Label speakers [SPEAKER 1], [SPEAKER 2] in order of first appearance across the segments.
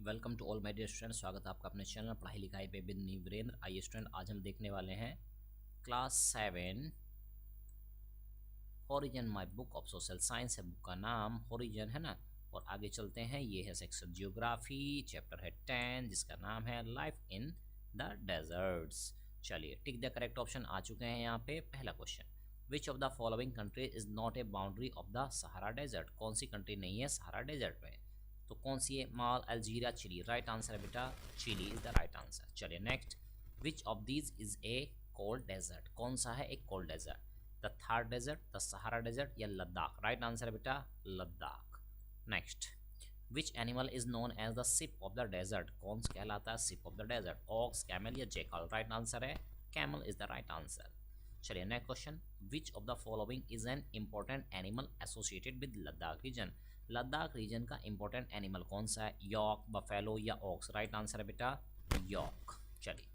[SPEAKER 1] Welcome to all my dear student. स्वागत है आपका अपने चैनल पढ़ाई लिखाई पे विद नी वीरेंद्र। आइए स्टूडेंट, आज हम देखने वाले हैं class 7 horizon. My book of social science है, बुक का नाम हॉरिजन है ना। और आगे चलते हैं, ये है सेक्शन जियोग्राफी, चैप्टर है 10 जिसका नाम है लाइफ इन द डेजर्ट्स। चलिए, टिक द करेक्ट ऑप्शन आ चुके हैं यहाँ पे। पहला question, which of the following country is not a boundary of the Sahara desert. कौन सी कंट्री नहीं है सहारा डेजर्ट में? तो कौन सी है? Mali, Algeria, Chile. Right answer है बेटा, Chile is the right answer. चलिए next, which of these is a cold desert. कौन सा है एक cold desert? The Thar desert, the Sahara desert या लद्दाख। राइट आंसर है बेटा Ladakh. Next, which animal is known as the ship of the desert. कौन सा कहलाता है ship of the desert? Ox, camel या जैकल। राइट आंसर है camel is the right answer. चलिए next question, which of the following is an important animal associated with Ladakh region. Ladakh region का important animal कौन सा है? यॉक, बफेलो या ox. Right answer है बेटा यॉक। चलिए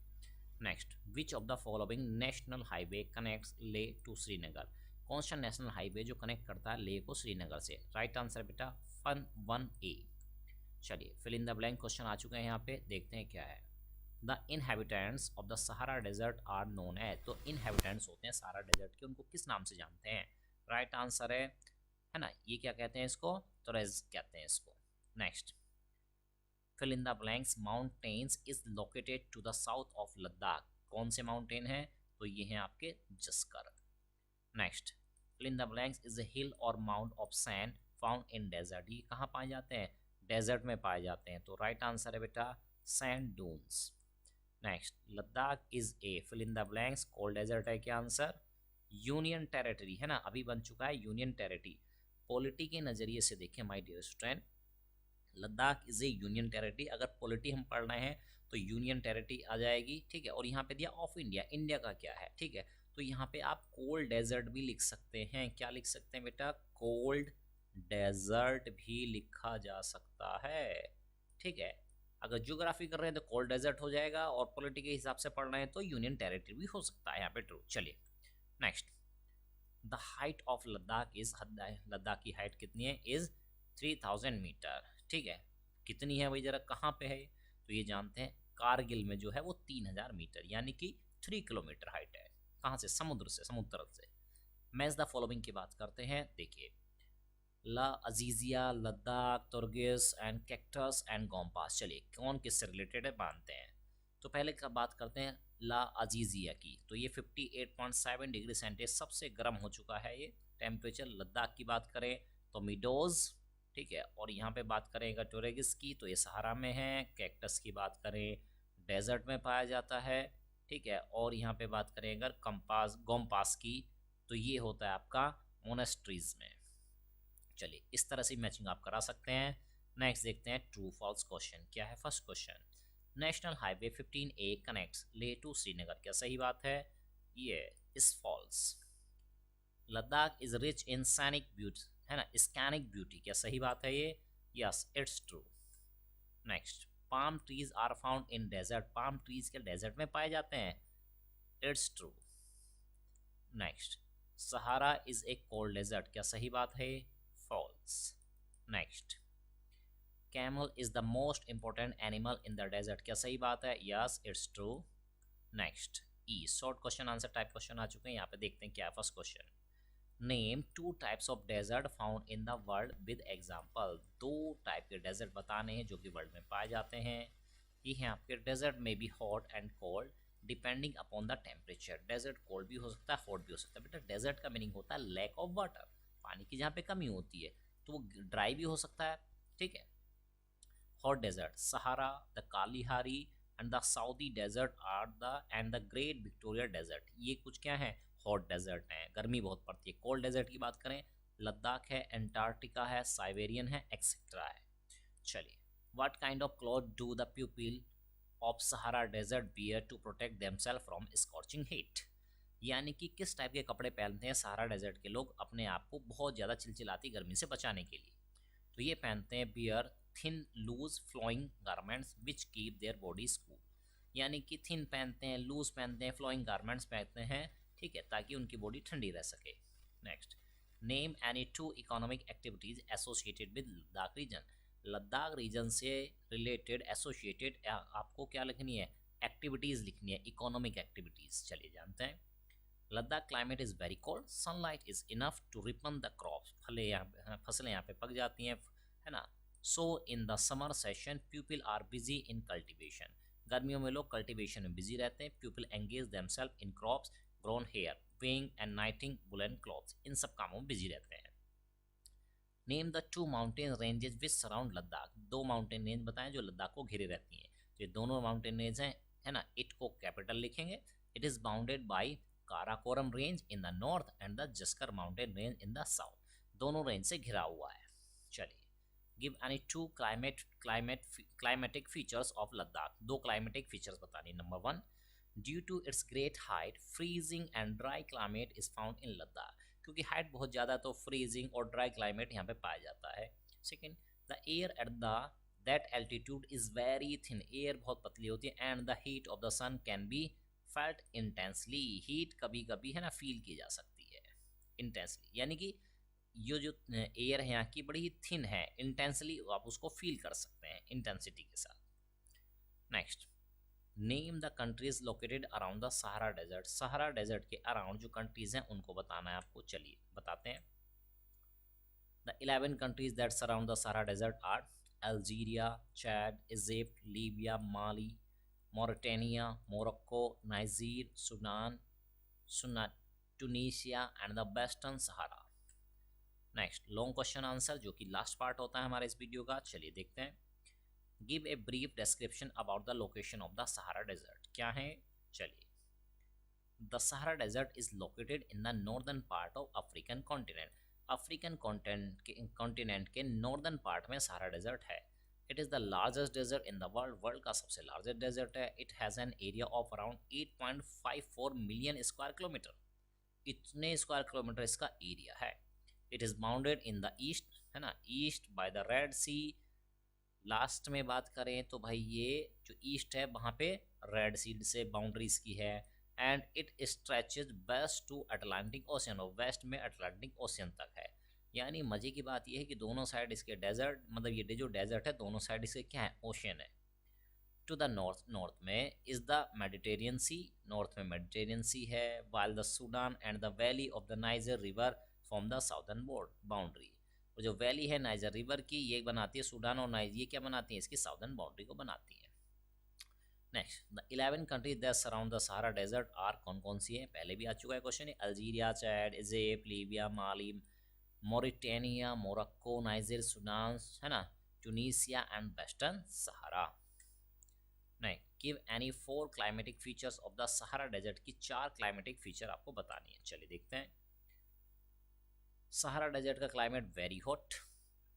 [SPEAKER 1] next, which of the following national highway connects Leh to Srinagar. कौन सा नेशनल हाईवे जो कनेक्ट करता है ले को श्रीनगर से? राइट आंसर बेटा फन 1A। चलिए fill in the blank question आ चुके हैं यहाँ पे, देखते हैं क्या है। The inhabitants of the Sahara desert are known as. तो इनहेबिटेंट्स होते हैं सहारा डेजर्ट के, उनको किस नाम से जानते हैं? राइट आंसर है ना, ये क्या कहते हैं इसको? तो रेज कहते हैं इसको। Next, fill in the blanks mountains is located to the south of Ladakh. कौन से माउंटेन है? तो ये हैं आपके Zanskar. Next, fill in the blanks is a hill और mount of sand found in desert. ये कहाँ पाए जाते हैं? डेजर्ट में पाए जाते हैं। तो राइट आंसर है बेटा sand dunes. Next, Ladakh is a fill in the blanks cold desert है क्या आंसर? यूनियन टेरिटरी है ना, अभी बन चुका है यूनियन टेरिटरी। पॉलिटी के नज़रिए से देखें my dear student, Ladakh is a union territory. अगर पॉलिटी हम पढ़ रहे हैं तो यूनियन टेरिटरी आ जाएगी, ठीक है। और यहाँ पे दिया ऑफ इंडिया, इंडिया का क्या है, ठीक है। तो यहाँ पे आप कोल्ड डेजर्ट भी लिख सकते हैं। क्या लिख सकते हैं बेटा? कोल्ड डेजर्ट भी लिखा जा सकता है, ठीक है। अगर ज्योग्राफी कर रहे हैं तो कोल्ड डेजर्ट हो जाएगा, और पॉलिटी के हिसाब से पढ़ रहे हैं तो यूनियन टेरिटरी भी हो सकता है यहाँ पे, ट्रू। चलिए next, the height of Ladakh is, Ladakh की हाइट कितनी है? इज 3000 मीटर, ठीक है। कितनी है भाई, जरा कहाँ पे है? तो ये जानते हैं, कारगिल में जो है वो 3000 मीटर यानी कि 3 किलोमीटर हाइट है। कहाँ से? समुद्र से, समुद्र तरफ से। मैच द फॉलोइंग की बात करते हैं, देखिए। La Azizia, Ladakh, Tuaregs and cactus and gompas. चलिए कौन किससे रिलेटेड है मानते हैं। तो पहले का बात करते हैं ला अजीजिया की। तो ये 58.7 डिग्री सेंटीग्रेड सबसे गर्म हो चुका है ये टेम्परेचर। लद्दाख की बात करें तो मिडोज, ठीक है। और यहाँ पे बात करें अगर टोरेगिस की तो ये सहारा में है। कैक्टस की बात करें डेजर्ट में पाया जाता है, ठीक है। और यहाँ पे बात करें अगर गोम्पास की तो ये होता है आपका मोनेस्ट्रीज में। चलिए इस तरह से मैचिंग आप करा सकते हैं। नेक्स्ट देखते हैं ट्रू फॉल्स क्वेश्चन क्या है। First question, national highway 15A connects Leh to Srinagar. क्या सही बात है? ये is false. Ladakh is rich in scenic beauty है ना, स्कैनिक ब्यूटी। क्या सही बात है ये? Yes it's true. Next, palm trees are found in desert. Palm trees के डेजर्ट में पाए जाते हैं। It's true. Next, Sahara is a cold desert. क्या सही बात है? False. Next, camel is the most important animal in the desert. क्या सही बात है? Yes it's true. Next, E short question answer type question आ चुके हैं, यहाँ पे देखते हैं क्या है। First question, name 2 types of desert found in the world with example. 2 type के डेजर्ट बताने हैं जो कि वर्ल्ड में पाए जाते हैं। ये हैं आपके, डेजर्ट में be hot and cold depending upon the temperature. Desert cold भी हो सकता है, हॉट भी हो सकता है। बेटा डेजर्ट का मीनिंग होता है लैक ऑफ वाटर, पानी की जहाँ पे कमी होती है, तो वो ड्राई भी हो सकता है, ठीक है। Hot desert Sahara, the Kalahari and the Saudi desert are the and the great Victoria desert. ये कुछ क्या है? हॉट डेजर्ट है, गर्मी बहुत पड़ती है। कोल्ड डेजर्ट की बात करें, लद्दाख है, एंटार्क्टिका है, साइबेरियन है, एक्सेट्रा है। चलिए, what kind of cloth do the people of Sahara desert bear to protect themself from scorching heat. यानी कि किस टाइप के कपड़े पहनते हैं सहारा डेजर्ट के लोग अपने आप को बहुत ज़्यादा चिलचिलाती गर्मी से बचाने के लिए? तो ये पहनते हैं bear thin loose flowing garments which keep their bodies cool. यानी कि थिन पहनते हैं, लूज पहनते हैं, फ्लोइंग गारमेंट्स पहनते हैं, ठीक है, ताकि उनकी बॉडी ठंडी रह सके। Next, name any 2 economic activities associated with Ladakh region. Ladakh region से रिलेटेड एसोसिएटेड आपको क्या लिखनी है, एक्टिविटीज़ लिखनी है, इकोनॉमिक एक्टिविटीज़। चलिए जानते हैं। Ladakh climate is very cold, sunlight is enough to ripen the crops, फसलें यहाँ पे पक जाती हैं, है ना। So in the summer season people are busy in cultivation, गर्मियों में लोग कल्टिवेशन में बिजी रहते हैं। People engage themselves in crops grown here weaving and knitting woollen clothes, इन सब कामों में बिजी रहते हैं। Name the two mountain ranges which surround Ladakh, दो माउंटेन रेंज बताएं जो लद्दाख को घेरे रहती हैं। तो ये दोनों माउंटेन रेंज हैं, है ना। इट को कैपिटल लिखेंगे। It is bounded by Karakoram range in the north and the Zanskar mountain range in the south, दोनों रेंज से घिरा हुआ है। चलिए, give any two climatic features of Ladakh, दो क्लाइमेटिक फीचर्स बतानी। Number 1, due to its great height freezing and dry climate is found in Ladakh, क्योंकि height बहुत ज़्यादा तो फ्रीजिंग और ड्राई क्लाइमेट यहाँ पे पाया जाता है। Second, the air at that altitude is very thin, air बहुत पतली होती है। And the heat of the sun can be felt intensely, heat कभी कभी, है ना, फील की जा सकती है इंटेंसली, यानी कि ये जो एयर है यहाँ की बड़ी ही थिन है, इंटेंसली आप उसको फील कर सकते हैं इंटेंसिटी के साथ। Next, name the countries located around the Sahara desert, Sahara desert के अराउंड जो कंट्रीज हैं उनको बताना है आपको। चलिए बताते हैं। The 11 countries that surround the Sahara desert are Algeria, Chad, Egypt, Libya, Mali, Mauritania, Morocco, Niger, Sudan, Tunisia and the Western Sahara. Next, long question answer जो कि लास्ट पार्ट होता है हमारे इस वीडियो का। चलिए देखते हैं। Give a brief description about the location of the Sahara desert, क्या है। चलिए, the Sahara desert is located in the northern part of African continent, African continent के नॉर्दर्न पार्ट में सहारा डेजर्ट है। It is the largest desert in the world, world का सबसे largest desert है। It has an area of around 8.54 million square kilometer, इतने square kilometer इसका area है। It is bounded in the east, है ना, east by the red sea. Last में बात करें तो भाई ये जो ईस्ट है वहाँ पे रेड सी से बाउंड्रीज की है। And it stretches west to Atlantic ocean, और वेस्ट में अटलांटिक ओशियन तक है। यानी मज़े की बात यह है कि दोनों साइड इसके डेजर्ट, मतलब ये जो डेजर्ट है दोनों साइड इसके क्या है, ओशियन है। टू द नॉर्थ, नॉर्थ में is the Mediterranean sea, north में मेडिटेरियन सी है। While the Sudan and the valley of the Niger river from the southern boundary, और जो वैली है नाइजर रिवर की ये बनाती है सूडान, और नाइजर ये क्या बनाती है, इसकी साउदर्न बाउंड्री को बनाती है। Next, the 11 countries that surround the Sahara desert are, कौन कौन सी है, पहले भी आ चुका है question, Algeria, Chad, Egypt, Libya, Mali, Mauritania, Morocco, Niger, Sudan, है ना, ट्यूनीसिया एंड वेस्टर्न सहारा। नहीं, give any 4 climatic features of the Sahara desert की 4 क्लाइमेटिक फीचर आपको बतानी है। चलिए देखते हैं। सहारा डेजर्ट का climate very hot,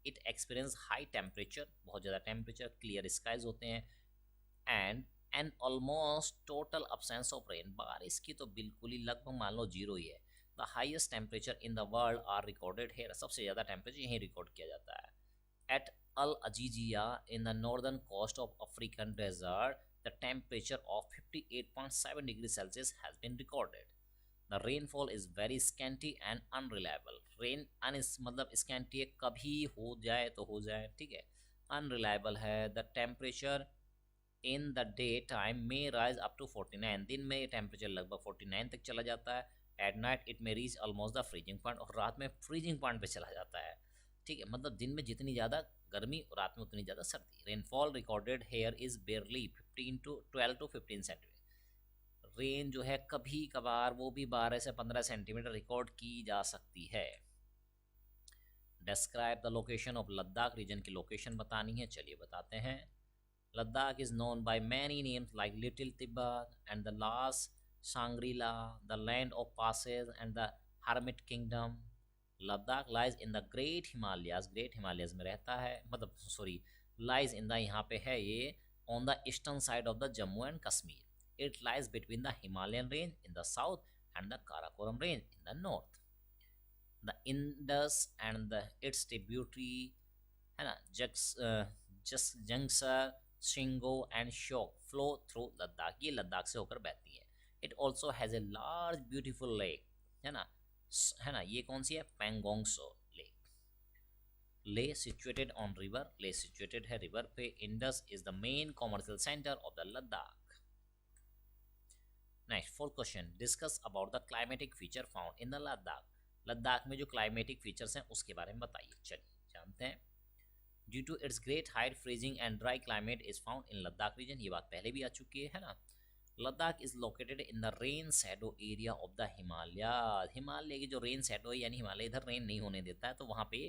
[SPEAKER 1] it experience high temperature, बहुत ज़्यादा टेम्परेचर, क्लियर स्काइज होते हैं। And an almost total absence of rain, बारिश की तो बिल्कुल ही लगभग मान लो जीरो ही है। The highest temperature in the world are recorded here, सबसे ज़्यादा टेम्परेचर यहीं रिकॉर्ड किया जाता है। At Al Aziziya in the northern coast of African desert the temperature of 58.7 degree Celsius has been recorded. The rainfall is very scanty and unreliable, rain मतलब scanty है, कभी हो जाए तो हो जाए, ठीक है, अनरिलायबल है। The temperature in the day time में राइज अप टू 49, दिन में टेम्परेचर लगभग 49 तक चला जाता है। एट नाइट इट में reach almost the freezing point, और रात में फ्रीजिंग पॉइंट पे चला जाता है, ठीक है, मतलब दिन में जितनी ज़्यादा गर्मी रात में उतनी ज़्यादा सर्दी। Rainfall recorded here is बेयरली 12 to 15 centimetre, rain जो है कभी कभार वो भी 12 से 15 सेंटीमीटर रिकॉर्ड की जा सकती है। Describe the location of Ladakh, region की लोकेशन बतानी है। चलिए बताते हैं। Ladakh is known by many names like little Tibet and the last Shangrila, the land of passes and the hermit kingdom. Ladakh lies in the great Himalayas, great Himalayas में रहता है, मतलब सॉरी लाइज इन द, यहाँ पे है ये on the eastern side of the Jammu and Kashmir. It lies between the Himalayan range in the south and the Karakoram range in the north. The Indus and its tributary, है ना, Jangsa, Shingo and Shok flow through Ladakh, ये लद्दाख से होकर बहती है। It also has a large beautiful lake, है ना, ये कौन सी है, पेंगोंग सो लेक। ले सिचुएटेड ऑन रिवर, ले सिचुएटेड है रिवर पे. Indus is the main commercial centre of the Ladakh. Next fourth question, discuss about the climatic feature found in the Ladakh. Ladakh में जो क्लाइमेटिक फीचर्स हैं उसके बारे में बताइए. चलिए जानते हैं. Due to its great height, freezing and dry climate is found in Ladakh region. ये बात पहले भी आ चुकी है ना. Ladakh is located in the rain shadow area of the Himalaya. Himalaya की जो रेन शैडो है यानी हिमालय इधर रेन नहीं होने देता है तो वहाँ पे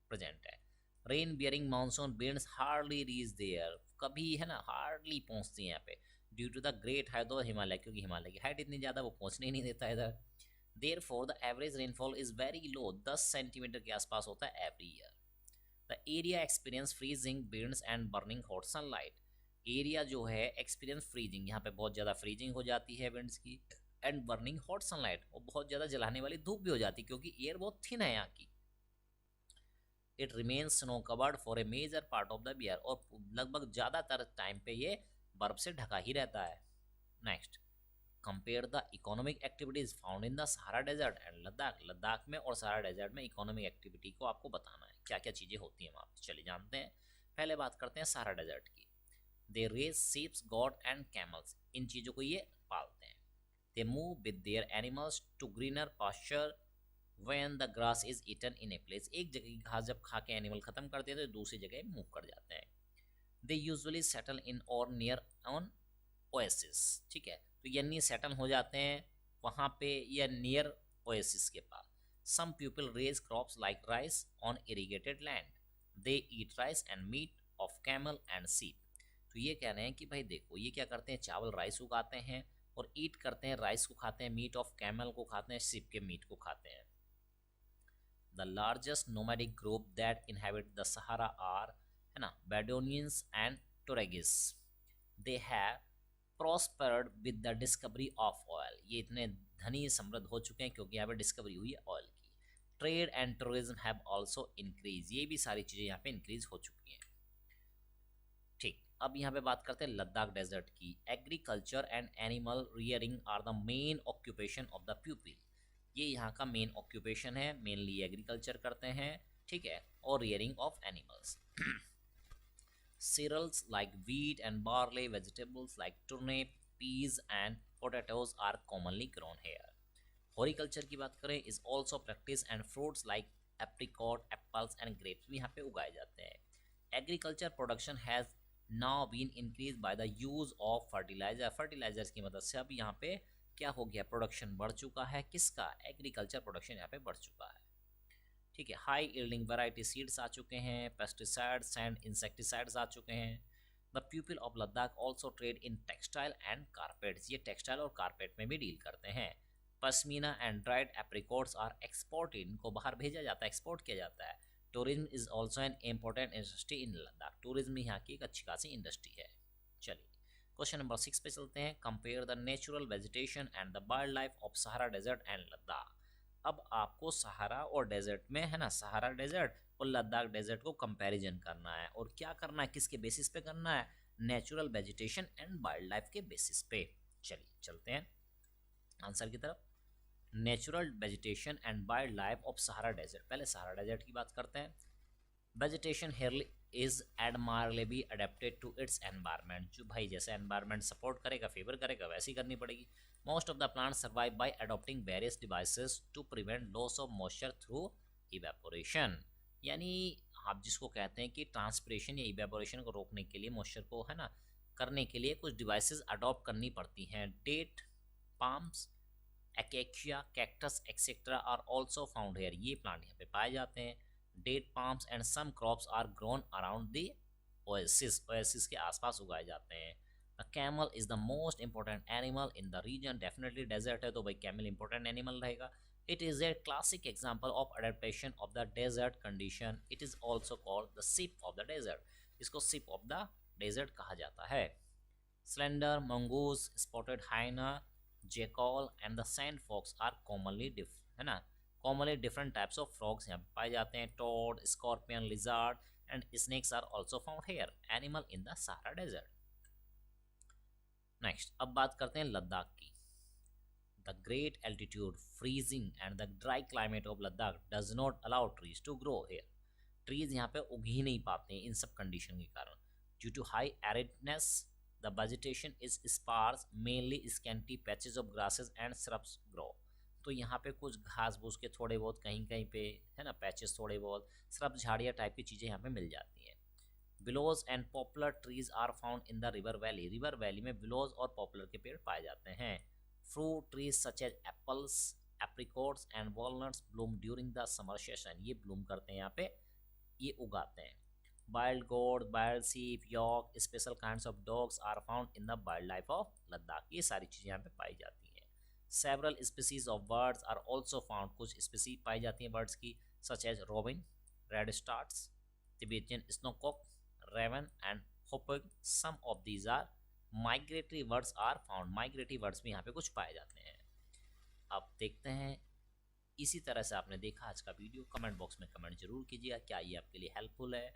[SPEAKER 1] प्रेजेंट है. Rain bearing monsoon winds hardly reach there. कभी है ना हार्डली पहुँचती है यहाँ पे. Due to the great height of Himalaya, क्योंकि हिमालय की हाइट इतनी ज़्यादा वो पहुँचने ही नहीं देता इधर. Therefore the average rainfall is very low, 10 centimetre के आसपास होता है every year. The area experience freezing winds and burning hot sunlight. Area जो है एक्सपीरियंस फ्रीजिंग, यहाँ पे बहुत ज़्यादा फ्रीजिंग हो जाती है विंड्स की, एंड बर्निंग हॉट सनलाइट, और बहुत ज़्यादा जलाने वाली धूप भी हो जाती है क्योंकि एयर बहुत थिन है यहाँ की. It remains snow covered for a major part of the year, और लगभग ज़्यादातर टाइम पे ये बर्फ से ढका ही रहता है. Next, compare the economic activities found in the Sahara desert and Ladakh. Ladakh में और सहारा डेजर्ट में इकोनॉमिक एक्टिविटी को आपको बताना है क्या क्या चीज़ें होती हैं वहाँ पे. चलिए जानते हैं. पहले बात करते हैं सहारा डेजर्ट की. They raise sheeps, goat and camels. इन चीज़ों को ये पालते हैं. They move with their animals to greener pasture when the grass is eaten in a place. एक जगह की घास जब खा के एनिमल खत्म कर देते हैं तो दूसरी जगह मूव कर जाते हैं. दे यूजुअली सेटल इन और नियर ऑन ओएसिस. ठीक है, तो यानी सेटल हो जाते हैं वहाँ पे या नियर ओएसिस के पास. Some people raise crops like rice on irrigated land. They eat rice and meat of camel and sheep. तो ये कह रहे हैं कि भाई देखो ये क्या करते हैं, चावल राइस उगाते हैं और ईट करते हैं, राइस को खाते हैं, मीट ऑफ कैमल को खाते हैं, सीप के मीट को खाते हैं. The largest nomadic group that inhabit the Sahara are, है ना, Bedouins and Tuaregs. They have prospered with the discovery of oil. ये इतने धनी समृद्ध हो चुके हैं क्योंकि यहाँ पे डिस्कवरी हुई है ऑयल की. Trade and tourism have also increase. ये भी सारी चीज़ें यहाँ पे इंक्रीज हो चुकी हैं. ठीक, अब यहाँ पे बात करते हैं लद्दाख डेजर्ट की. Agriculture and animal rearing are the main occupation of the people. ये यहाँ का मेन ऑक्यूपेशन है, मेनली एग्रीकल्चर करते हैं. ठीक है, और rearing of animals. Cereals like wheat and barley, vegetables like turnip, peas and potatoes are commonly grown here. Horticulture की बात करें is also practiced and fruits like apricot, apples and grapes भी यहाँ पे उगाए जाते हैं. Agriculture production has now been increased by the use of fertilizer. Fertilizers की मदद से अब यहाँ पे क्या हो गया, प्रोडक्शन बढ़ चुका है. किसका, एग्रीकल्चर प्रोडक्शन यहाँ पे बढ़ चुका है. ठीक है, हाई यील्डिंग वैरायटी सीड्स आ चुके हैं, पेस्टिसाइड्स एंड इंसेक्टिसाइड्स आ चुके हैं. The people of Ladakh also trade in textile and carpets. ये टेक्सटाइल और कारपेट में भी डील करते हैं. Pashmina and dried apricots are exported. इनको बाहर भेजा जाता है, एक्सपोर्ट किया जाता है. Tourism is also an important industry in Ladakh. Tourism यहाँ की एक अच्छी खासी इंडस्ट्री है. चलिए क्वेश्चन नंबर 6 पे चलते हैं. Compare the natural vegetation and the wild life of Sahara desert and Ladakh. अब आपको सहारा और डेजर्ट में, है ना, सहारा डेजर्ट और लद्दाख डेजर्ट को कंपैरिजन करना है. और क्या करना है, किसके बेसिस पे करना है, natural vegetation and wild life के बेसिस पे. चलिए चलते हैं आंसर की तरफ. Natural vegetation and wild life of Sahara desert. पहले सहारा डेजर्ट की बात करते हैं. Vegetation here is admirably adapted to its environment. जो भाई जैसे एनवायरनमेंट सपोर्ट करेगा, फेवर करेगा, वैसी करनी पड़ेगी. Most of the plants survive by adopting various devices to prevent loss of moisture through evaporation. यानी आप जिसको कहते हैं कि ट्रांसपिरेशन या इवेपोरेशन को रोकने के लिए, मॉइस्चर को, है ना, करने के लिए कुछ डिवाइसेस अडॉप्ट करनी पड़ती हैं. Date palms, acacia, cactus etcetera are also found here. ये प्लांट यहाँ पे पाए जाते हैं. Date palms and some crops are grown around the oasis. Oasis के आसपास उगाए जाते हैं. The camel is the most important animal in the region. Definitely desert है तो भाई camel important animal रहेगा. It is a classic example of adaptation of the desert condition. It is also called the sheep of the desert. इसको sheep of the desert कहा जाता है. Slender, mongoose, spotted hyena, jackal and the sand fox are commonly है ना, commonly different types of frogs यहाँ पाए जाते हैं. Toad, scorpion, lizard and snakes are also found here. Animal in the Sahara Desert. Next, अब बात करते हैं लद्दाख की. The great altitude, freezing and the dry climate of Ladakh does not allow trees to grow here. Trees यहाँ पे उग ही नहीं पाते हैं इन सब कंडीशन के कारण। Due to high aridness the vegetation is sparse, mainly scanty patches of grasses and shrubs grow. तो यहाँ पे कुछ घास फूस के थोड़े बहुत कहीं कहीं पे है ना पैचेस, थोड़े बहुत श्रब झाड़ियाँ टाइप की चीज़ें यहाँ पे मिल जाती हैं। Willows and poplar trees are found in the river valley, river valley में विलोज और पॉपुलर के पेड़ पाए जाते हैं। Fruit trees such as apples, apricots and walnuts bloom during the summer season, ये ब्लूम करते हैं यहाँ पे, ये उगाते हैं। Wild goat, wild sheep, yak, special kinds of dogs are found in the wild life of Ladakh, ये सारी चीज़ें यहाँ पे पाई जाती हैं। Several species of birds are also found, कुछ स्पीसीज पाई जाती हैं बर्ड्स की, such as robin, redstarts, Tibetan snowcock, raven and hoopoe. Some of these are migratory birds are found, migratory birds भी यहाँ पे कुछ पाए जाते हैं। अब देखते हैं, इसी तरह से आपने देखा आज का वीडियो। कमेंट बॉक्स में कमेंट जरूर कीजिएगा क्या ये आपके लिए हेल्पफुल है।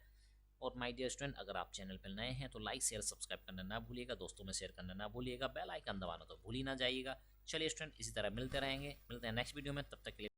[SPEAKER 1] और माय डियर स्टूडेंट, अगर आप चैनल पर नए हैं तो लाइक शेयर सब्सक्राइब करना ना भूलिएगा, दोस्तों में शेयर करना ना भूलिएगा, बेल आइकन दबाना तो भूल ही ना जाइएगा। चलिए स्टूडेंट, इसी तरह मिलते रहेंगे, मिलते हैं नेक्स्ट वीडियो में, तब तक के लिए